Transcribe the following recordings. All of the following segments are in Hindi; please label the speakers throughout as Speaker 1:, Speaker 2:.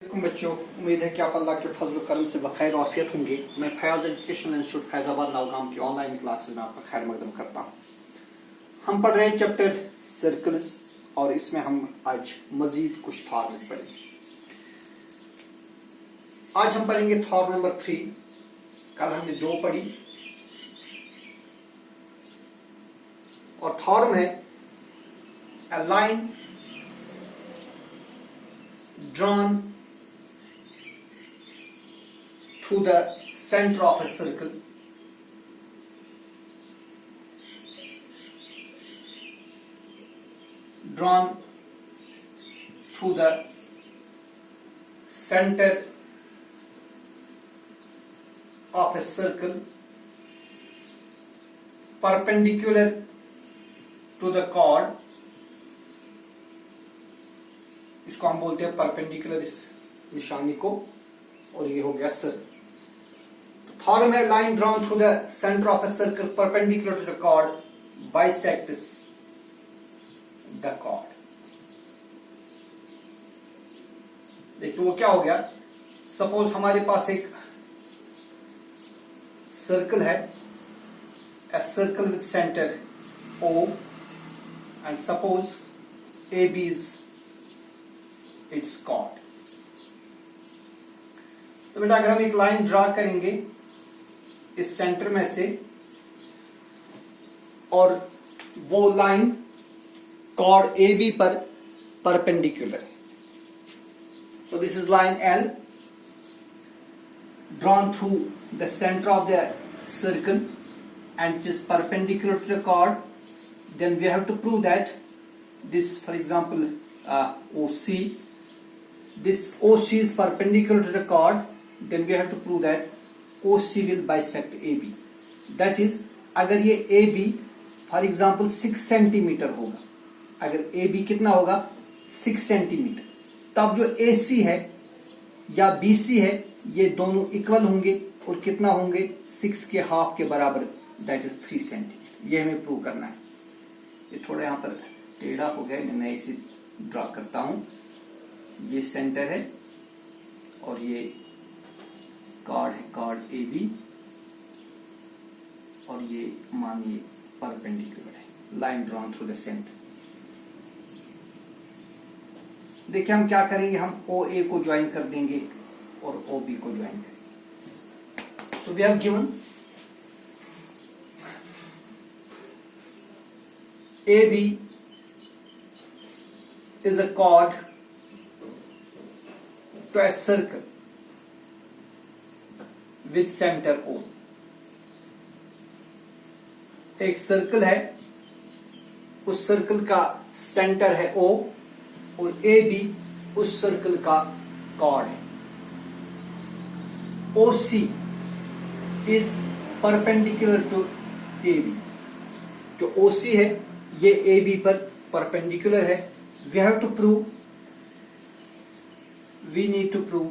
Speaker 1: वालेकुम बच्चों, उम्मीद है कि आप अल्लाह के फजल करम से बखैर आफियत होंगे। मैं फयाज एजुकेशनल इंस्टीट्यूट फैजाबाद नौगाम की ऑनलाइन क्लासेस में आपका खैर मकदम करता हूँ। हम पढ़ रहे हैं चैप्टर सर्कल्स और इसमें हम आज मजीद कुछ थॉर्म्स पढ़ेंगे। आज हम पढ़ेंगे थॉर्म नंबर 3। कल हमने 2 पढ़ी और थॉर्म है a line drawn through the center of a circle drawn through the center of a circle perpendicular to the chord, इसको हम बोलते हैं परपेंडिकुलर इस निशानी को, और ये हो गया सर्कल। तो थॉर्म है line drawn through the centre of a circle perpendicular to the chord bisects the chord। देखिए वो क्या हो गया। सपोज हमारे पास एक सर्कल है, a circle with center O, and suppose AB is its chord। तो बेटा अगर हम एक लाइन ड्रा करेंगे इस सेंटर में से और वो लाइन chord AB पर परपेंडिकुलर है, so this is line L drawn through the center of the circle and it is perpendicular to the chord, then we have to prove that this, for example, OC, this OC is perpendicular to the chord, then we have to prove that OC will bisect AB। That is, अगर ये AB for example 6 सेंटीमीटर होगा, अगर AB कितना होगा 6 सेंटीमीटर, तब जो AC है या BC है ये दोनों इक्वल होंगे और कितना होंगे 6 के हाफ के बराबर, दैट इज 3 सेंटीमीटर। ये हमें प्रूव करना है। ये थोड़ा यहाँ पर टेढ़ा हो गया, मैं नए से ड्रा करता हूं। ये सेंटर है और ये chord है, chord AB, और ये मानिए परपेंडिकुलर है, line drawn through the centre. देखिए हम क्या करेंगे, हम OA को ज्वाइन कर देंगे और OB को ज्वाइन करेंगे। So we have given AB is a chord to a circle with center O। एक सर्कल है, उस सर्कल का सेंटर है O और AB उस सर्कल का chord है। OC is perpendicular to AB। जो OC है ये AB पर परपेंडिकुलर है। We have to prove, we need to prove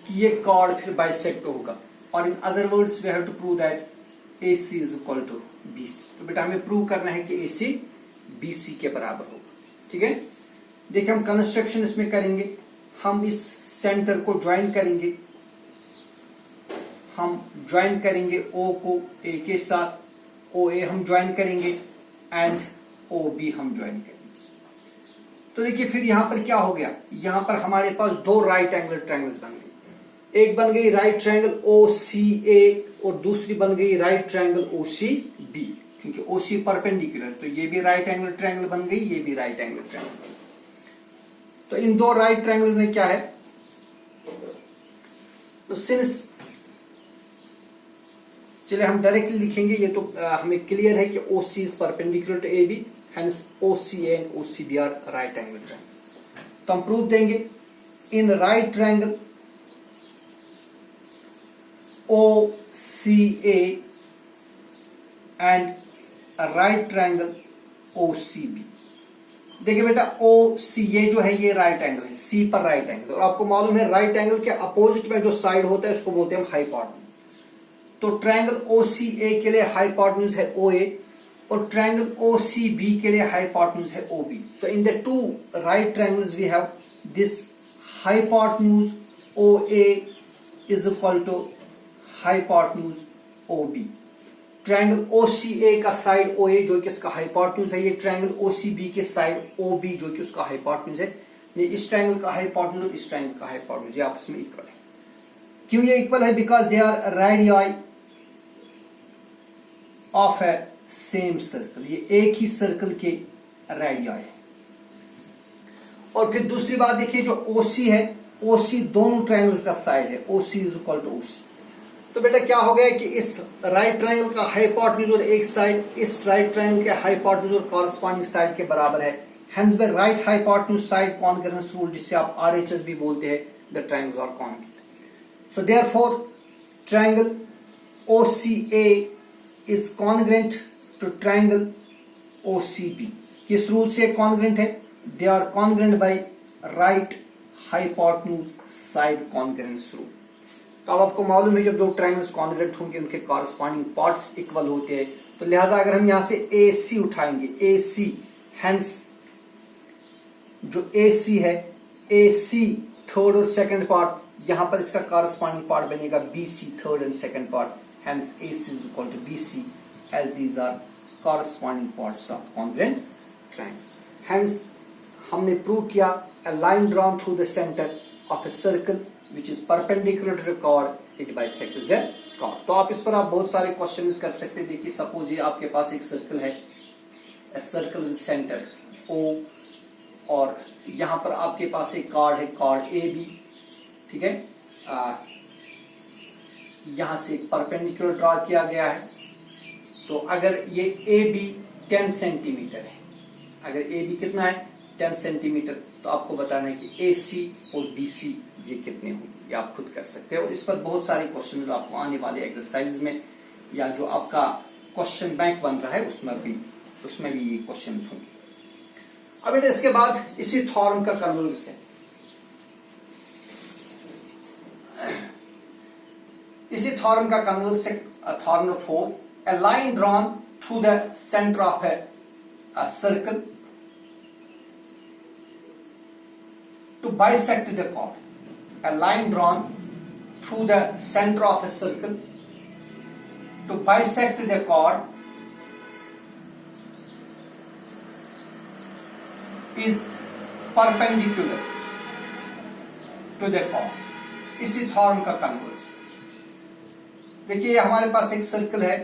Speaker 1: कि ये chord फिर बाइसेक्ट होगा, और in other words we have to prove that AC is equal to BC। तो बेटा हमें प्रूव करना है कि AC BC के बराबर होगा। ठीक है, देखिए हम कंस्ट्रक्शन इसमें करेंगे। हम इस सेंटर को ज्वाइन करेंगे, हम ज्वाइन करेंगे O को A के साथ, OA हम ज्वाइन करेंगे एंड OB हम ज्वाइन करेंगे। तो देखिए फिर यहां पर क्या हो गया, यहां पर हमारे पास 2 राइट एंगल ट्रायंगल्स बन गए। एक बन गई राइट ट्रायंगल OCA और दूसरी बन गई राइट ट्रायंगल OCB, क्योंकि OC परपेंडिकुलर, तो ये भी राइट एंगल ट्रायंगल बन गई, ये भी राइट एंगल ट्रायंगल। तो इन 2 राइट ट्रायंगल में क्या है, तो सिंस, चलिए हम डायरेक्टली लिखेंगे, ये तो हमें क्लियर है कि OC is perpendicular to AB, hence OCA and OCB are right angle triangles। तो हम प्रूव देंगे इन right triangle OCA and right triangle OCB। देखिए बेटा OCA जो है ये राइट एंगल है, C पर राइट एंगल, और आपको मालूम है राइट एंगल के अपोजिट में जो साइड होता है उसको बोलते हैं हम हाइपोटेन्यूज। तो ट्रायंगल OCA के लिए हाइपोटेन्यूज है OA और ट्रायंगल OCB के लिए हाइपोटेन्यूज है OB। So in the 2 right triangles we have this hypotenuse OA is equal to hypotenuse OB। Triangle OCA का साइड OA जो कि इसका हाइपोटेन्यूज है, ये ट्रायंगल OCB के साइड OB जो कि उसका हाइपोटेन्यूज है, ये इस ट्रायंगल का हाइपोटेन्यूज और इस ट्रायंगल का हाइपोटेन्यूज ये आपस में इक्वल है। क्यों ये इक्वल है? Because they are radius of a same circle, ये एक ही सर्कल के रेडियस है। और फिर दूसरी बात देखिए, जो OC है, OC दोनों ट्रायंगल्स का साइड है, OC is equal to OC। तो बेटा क्या हो गया कि इस राइट ट्रायंगल का हाइपोटेन्यूज और एक साइड इस राइट ट्रायंगल के हाइपोटेन्यूज और कॉरस्पॉन्डिंग साइड के बराबर है। Hence by right hypotenuse side congruence rule, जिसे आप RHS भी बोलते हैं, the triangles are congruent. So therefore triangle OCA is congruent to triangle OCB। किस रूल से कॉन्ग्रुएंट है? They are congruent by right hypotenuse side congruence rule. तो अब आपको मालूम है जब दो ट्रायंगल्स कॉन्ग्रुएंट होंगे उनके कॉरस्पॉन्डिंग पार्ट्स इक्वल होते हैं। तो लिहाजा अगर हम यहां से AC उठाएंगे, AC, हेंस जो AC है, AC थर्ड और सेकंड पार्ट, यहां पर इसका कॉरस्पॉन्डिंग पार्ट बनेगा BC third and second part, hence AC is equal to BC as these are corresponding parts of congruent triangles. Hence हमने प्रूव किया a line drawn through the center of a circle which is perpendicular to the chord, it bisects the chord। तो आप इस पर आप बहुत सारे क्वेश्चंस कर सकते हैं। देखिए सपोज ये आपके पास एक सर्कल है, a circle with center O, और यहां पर आपके पास एक कॉर्ड है, कॉर्ड AB, ठीक है। यहां से एक परपेंडिकुलर ड्रॉ किया गया है। तो अगर ये AB 10 सेंटीमीटर है, अगर AB कितना है 10 सेंटीमीटर, तो आपको बताना है कि AC और BC ये कितने होंगे, ये आप खुद कर सकते हैं। और इस पर बहुत सारे क्वेश्चंस आपको आने वाले एक्सरसाइज में या जो आपका क्वेश्चन बैंक बन रहा है उसमें भी ये क्वेश्चंस होंगे। अब बेटा इसके बाद इसी थ्योरम का कन्वर्स है, इसी थ्योरम का कन्वर्स है theorem number 4, a line drawn through the center of a circle to bisect the chord। A line drawn through the center of a circle to bisect the chord is perpendicular to the chord। इसी थ्योरम का कन्वर्स देखिए, हमारे पास एक सर्कल है,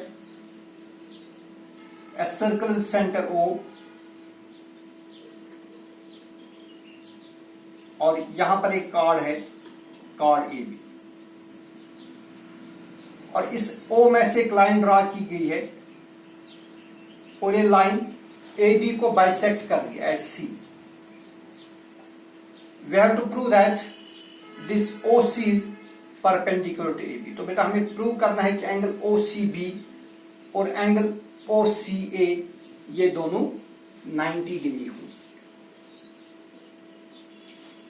Speaker 1: a circle with center O, और यहां पर एक कॉर्ड है, कॉर्ड AB, और इस O में से एक लाइन ड्रॉ की गई है और ये लाइन AB को बाइसेक्ट कर रही है at C। We have to prove that this OC is perpendicular to AB। तो बेटा हमें प्रूव करना है कि एंगल OCB और एंगल OCA ये दोनों 90 डिग्री हो।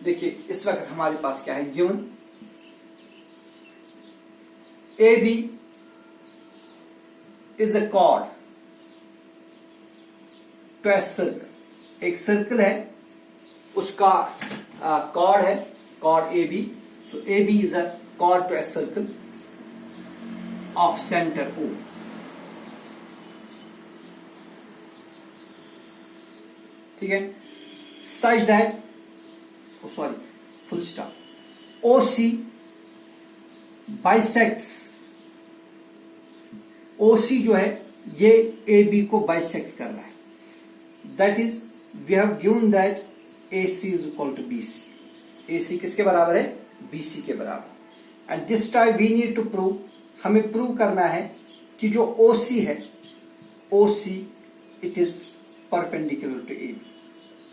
Speaker 1: देखिए इस वक्त हमारे पास क्या है given, AB is a chord to a circle. एक सर्कल है, उसका कॉर्ड है, chord AB। So AB is a chord to a circle of centre O। ठीक है, such that sorry full stop OC bisects, OC जो है ये AB को बाइसेक्ट कर रहा है। That is we have given that AC is equal to BC। AC किसके बराबर है? BC के बराबर। And this time we need to prove, हमें प्रूव करना है कि जो OC है, OC it is perpendicular to AB।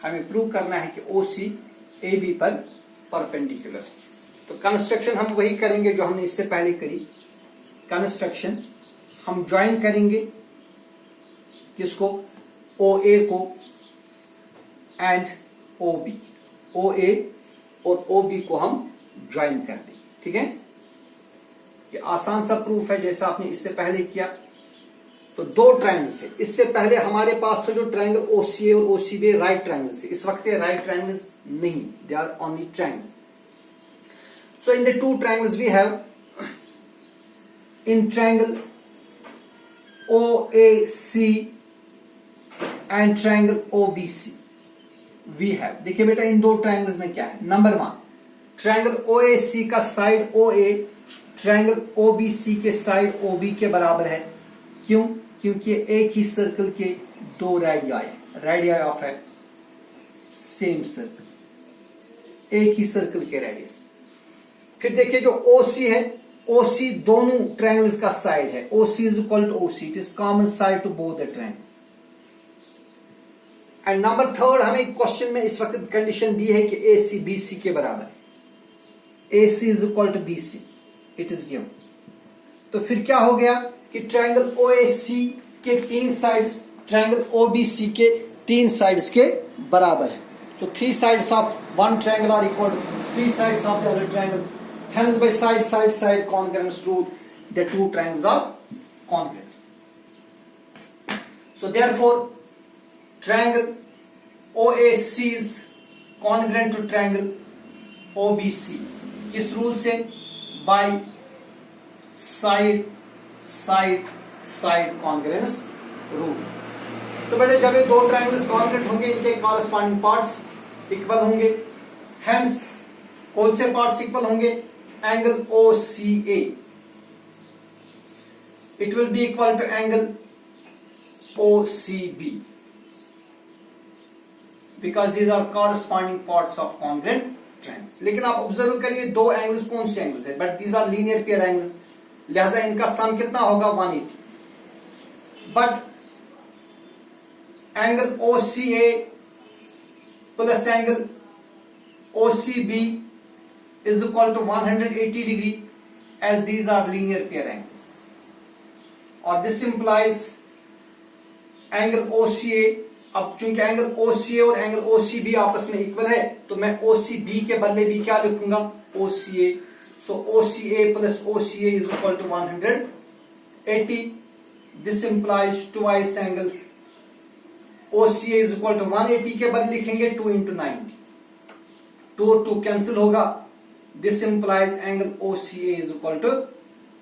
Speaker 1: हमें प्रूव करना है कि OC AB पर परपेंडिकुलर है। तो कंस्ट्रक्शन हम वही करेंगे जो हमने इससे पहले करी। कंस्ट्रक्शन हम ज्वाइन करेंगे किसको? OA को एंड OB, OA और OB को हम ज्वाइन कर देंगे। ठीक है, ये आसान सा प्रूफ है जैसा आपने इससे पहले किया। तो दो ट्रायंगल्स है, इससे पहले हमारे पास तो जो ट्रायंगल OCA और OCB राइट ट्रायंगल्स है, इस वक्त ये राइट ट्रायंगल्स नहीं, they are only triangles. So in the two triangles we have, in triangle OAC and triangle OBC we have, देखिए बेटा इन दो ट्रायंगल्स में क्या है, नंबर 1 ट्रायंगल OAC का साइड OA ट्रायंगल OBC के साइड OB के बराबर है। क्यों? क्योंकि एक ही सर्कल के दो रेडियाई ऑफ है सेम सर्कल, एक ही सर्कल के रेडियस। फिर देखिए जो OC है, OC दोनों ट्रायंगल्स का साइड है, OC is equal to OC, it is common side to both the triangles. And number 3 हमें क्वेश्चन में इस वक्त कंडीशन दी है कि AC BC के बराबर है, AC is equal to BC, it is given. तो फिर क्या हो गया कि ट्रायंगल OAC के 3 साइड्स ट्रायंगल OBC के 3 साइड्स के बराबर है। So 3 sides of one triangle are equal to 3 sides of the other triangle. Hence by side congruence rule, the two triangles are congruent. So therefore triangle OAC is congruent to triangle OBC. किस रूल से? By side congruence rule. तो बेटे जब ये दो ट्रायंगल्स कॉन्ग्रुएंट होंगे, इनके कॉरस्पॉन्डिंग पार्ट्स इक्वल होंगे। हेंस कौन से पार्ट्स इक्वल होंगे? Angle OCA it will be equal to angle OCB because these are corresponding parts of congruent triangles. लेकिन आप ऑब्जर्व करिए दो एंगल्स कौन से एंगल्स है? But these are linear pair angles, लिहाजा इनका सम कितना होगा? 180। But angle OCA plus angle OCB is equal to 180 degree as these are linear pair angles, और this implies एंगल OCA, अब चूंकि एंगल OCA और एंगल OCB आपस में इक्वल है तो मैं OCB के बदले भी क्या लिखूंगा? OCA। so OCA plus OCA is equal to 180. this implies twice angle OCA is equal to 180 के बदले लिखेंगे 2 into 90, 2 कैंसिल होगा। this implies angle OCA is equal to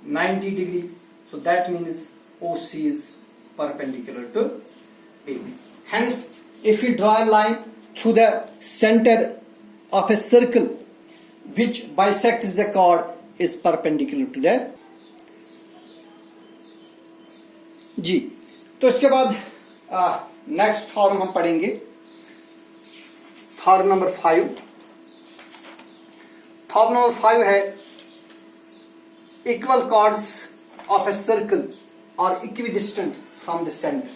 Speaker 1: 90 degree, so that means OC is perpendicular to AB. Hence if we draw a line through the center of a circle which bisects the chord is perpendicular to the जी। तो इसके बाद नेक्स्ट फॉर्म हम पढ़ेंगे, फॉर्म नंबर 5। फॉर्म नंबर 5 है equal chords of a circle और इक्विडिस्टेंट फ्रॉम द सेंटर।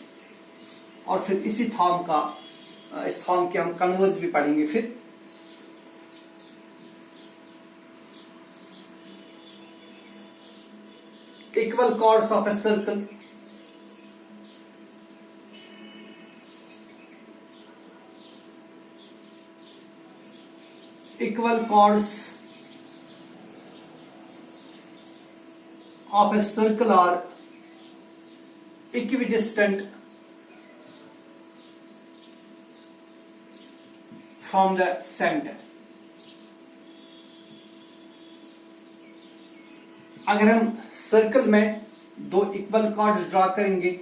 Speaker 1: और फिर इसी फॉर्म का इस फॉर्म के हम कन्वर्स भी पढ़ेंगे। फिर equal chords of a circle equal chords of a circle are equidistant from the center। अगर हम सर्कल में दो इक्वल कॉर्ड्स ड्रा करेंगे,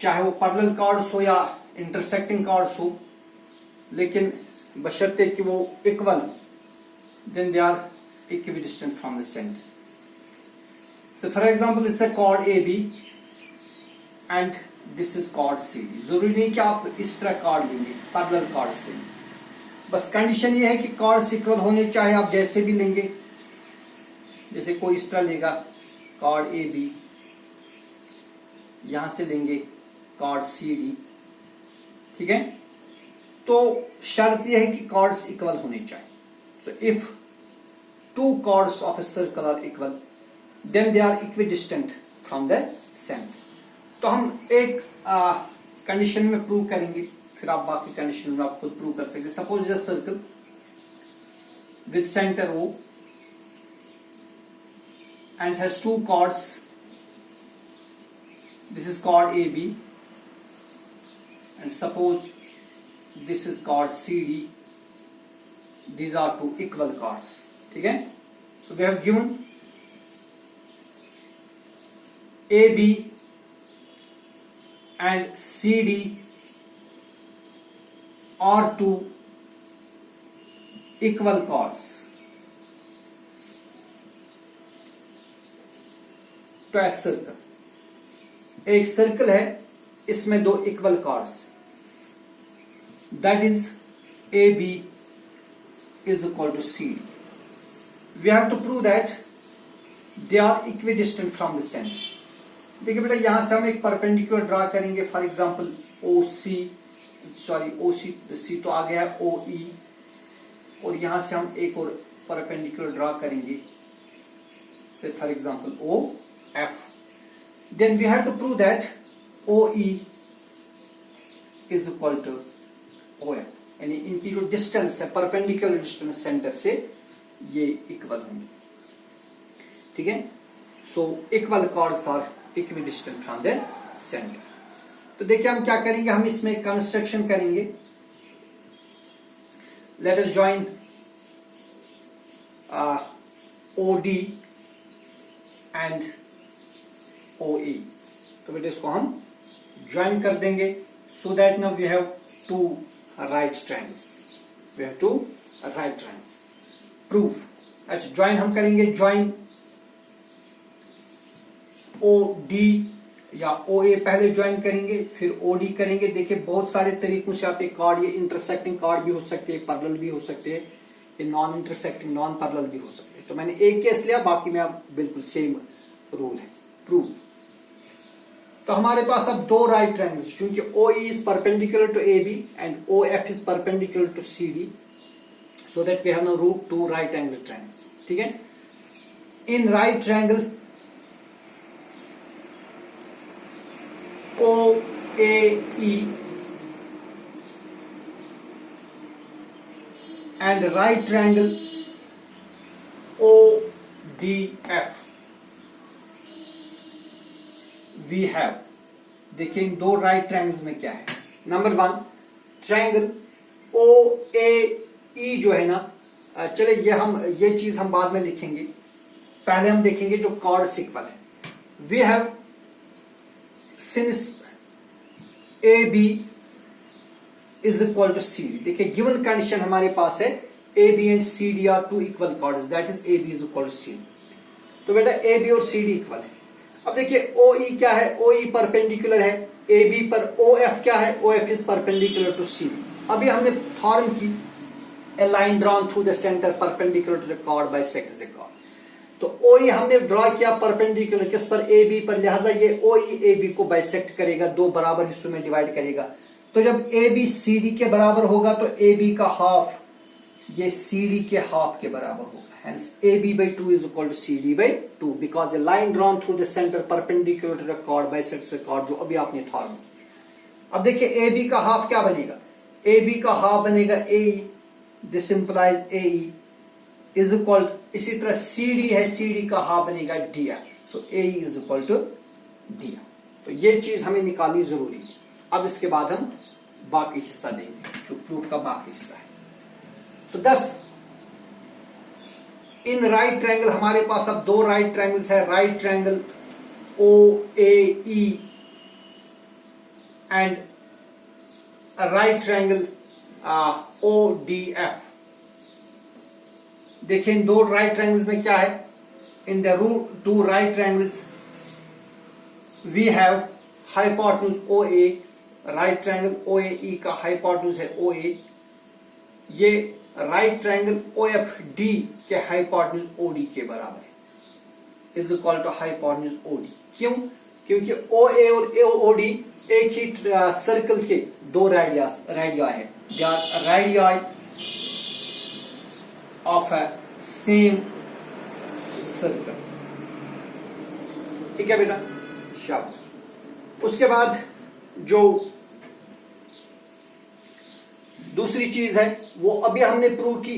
Speaker 1: चाहे वो पैरेलल कॉर्ड्स हो या इंटरसेक्टिंग कॉर्ड्स हो, लेकिन बशर्ते कि वो equal, then they are equidistant from the centre. So for example this is chord AB and this is chord CD। जरूरी नहीं कि आप इस तरह कॉर्ड लेंगे, पैरेलल कॉर्ड्स लेंगे, बस कंडीशन ये है कि कॉर्ड्स इक्वल होने, चाहे आप जैसे भी लेंगे। जैसे कोई इस तरह लेगा कॉर्ड AB, यहां से लेंगे कॉर्ड CD, ठीक है। तो शर्त यह है कि कॉर्ड्स इक्वल होने चाहिए। So if two chords of a circle are equal then they are equidistant from the centre. तो हम एक कंडीशन में प्रूव करेंगे, फिर आप बाकी कंडीशन में आप खुद प्रूव कर सकते। Suppose this circle with centre O and has two chords. This is chord AB and suppose this is chord CD. These are two equal chords, ठीक है। we have given AB and CD are two equal chords to a circle. एक सर्कल है, इसमें दो equal chords, that is AB is equal to CD. We have to prove that they are equidistant from the center. देखिए बेटा, यहां से हम एक परपेंडिकुलर ड्रा करेंगे, फॉर एग्जांपल OC तो आ गया है OE, और यहां से हम एक और परपेंडिकुलर ड्रा करेंगे, से for example OF. Then we have to prove that OE is equal to OF, यानी इनकी जो डिस्टेंस है, परपेंडिकुलर डिस्टेंस सेंटर से, ये इक्वल होंगे. ठीक है. So equal chords are equidistant from the centre. तो देखिए हम क्या करेंगे, हम इसमें कंस्ट्रक्शन करेंगे. Let us join OD and OE. तो बेटा इसको हम ज्वाइन कर देंगे, so that now we have two right triangles. We have two right triangles. Proof. अच्छा, ज्वाइन हम करेंगे, ज्वाइन OD या OA पहले ज्वाइन करेंगे, फिर OD करेंगे. देखिए बहुत सारे तरीकों से आप एक कार्ड, ये इंटरसेक्टिंग कार्ड भी हो सकते हैं, पैरेलल भी हो सकते हैं, ये नॉन इंटरसेक्टिंग नॉन पैरेलल भी हो सकते हैं. तो मैंने एक केस लिया, बाकी में आप बिल्कुल सेम रूल है. प्रूफ. तो हमारे पास अब दो राइट ट्रायंगल्स, क्योंकि OE is perpendicular to AB and OF is perpendicular to CD, so that we have now root two right angle triangles. ठीक है. In right triangle OAE and right triangle ODF we have. देखिए इन दो राइट ट्रायंगल्स में क्या है. नंबर वन, ट्रायंगल OAE जो है ना, चले ये चीज हम बाद में लिखेंगे, पहले हम देखेंगे जो कॉर्ड्स इक्वल है. We have since AB is equal to CD. देखिए गिवन कंडीशन हमारे पास है, AB and CD are two equal chords, that is AB is equal to CD. तो बेटा AB और CD इक्वल है. अब देखिए OE क्या है, OE परपेंडिकुलर है AB पर. OF क्या है, OF is perpendicular to CD. अभी हमने फॉर्म की, a line drawn through the center perpendicular to the chord bisects the chord. तो OE हमने ड्रॉ किया परपेंडिकुलर किस पर, AB पर, लिहाजा ये OE AB को बाइसेक्ट करेगा, दो बराबर हिस्सों में डिवाइड करेगा. तो जब AB CD के बराबर होगा तो AB का हाफ ये CD के हाफ के बराबर होगा. Hence AB by 2 is equal to CD by 2, because a line drawn through the center perpendicular to the chord bisects the chord, जो अभी आपने फॉर्म की. अब देखिए AB का हाफ क्या बनेगा, AB का हाफ बनेगा AE. This implies AE is equal, इसी तरह CD है, CD का हाफ बनेगा DR. So AE is equal to DR. तो ये चीज हमें निकालनी जरूरी है. अब इसके बाद हम बाकी हिस्सा देंगे, जो प्रूफ का बाकी हिस्सा है. सो दस इन राइट ट्रायंगल हमारे पास अब दो राइट ट्रायंगल्स है, right triangle OAE and right triangle ODF. देखिए इन दो राइट ट्रायंगल्स में क्या है, in the root two right triangles we have hypotenuse OA. Right triangle OAE का हाइपोटेन्यूज है OA. ये राइट ट्रायंगल OFD के हाइपोटेन्यूज OD के बराबर है, is equal to hypotenuse OD. क्यों? क्योंकि OA और OD एक ही सर्कल के दो रेडिया है. They are radii of a same circle. ठीक है बेटा. शाबाश. उसके बाद जो दूसरी चीज है वो अभी हमने प्रूव की,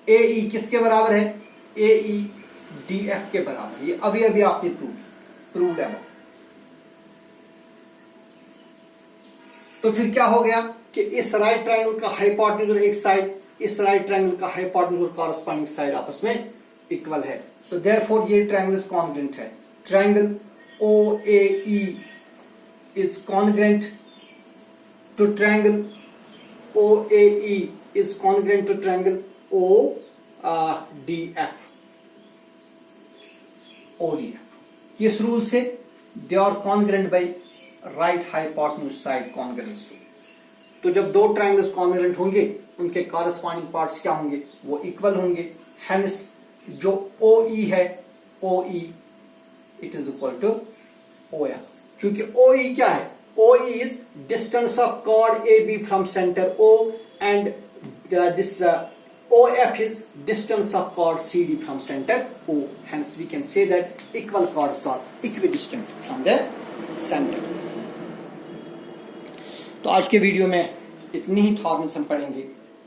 Speaker 1: AE किसके बराबर है, AE DF के बराबर. ये अभी अभी आपने प्रूव है. तो फिर क्या हो गया कि इस राइट ट्रायंगल का हाइपोटेन्यूज एक साइड इस राइट ट्रायंगल का हाइपोटेन्यूज और कॉरस्पॉन्डिंग साइड आपस में इक्वल है, सो देयरफॉर ये ट्रायंगल कॉन्ग्रुएंट है। Triangle OAE is congruent to triangle OAE is congruent to triangle ODF. इस रूल से they are congruent by right hypotenuse side congruence. तो जब दो ट्रायंगल्स कॉन्ग्रुएंट होंगे उनके कॉरस्पॉन्डिंग पार्ट्स क्या होंगे, वो इक्वल होंगे। हेंस जो OE है OE it is equal to OF। क्योंकि OE क्या है, OE is distance of chord AB from centre O and this OF is distance of chord CD from center O. Hence we can say that equal chords are equidistant from the center. तो आज के वीडियो में इतनी ही थॉर्म्स हम पढ़ेंगे।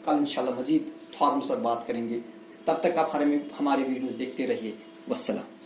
Speaker 1: कल इंशाल्लाह मजीद थॉर्म्स पर बात करेंगे। तब तक आप हमारे वीडियोस देखते रहिए। वस्सलाम।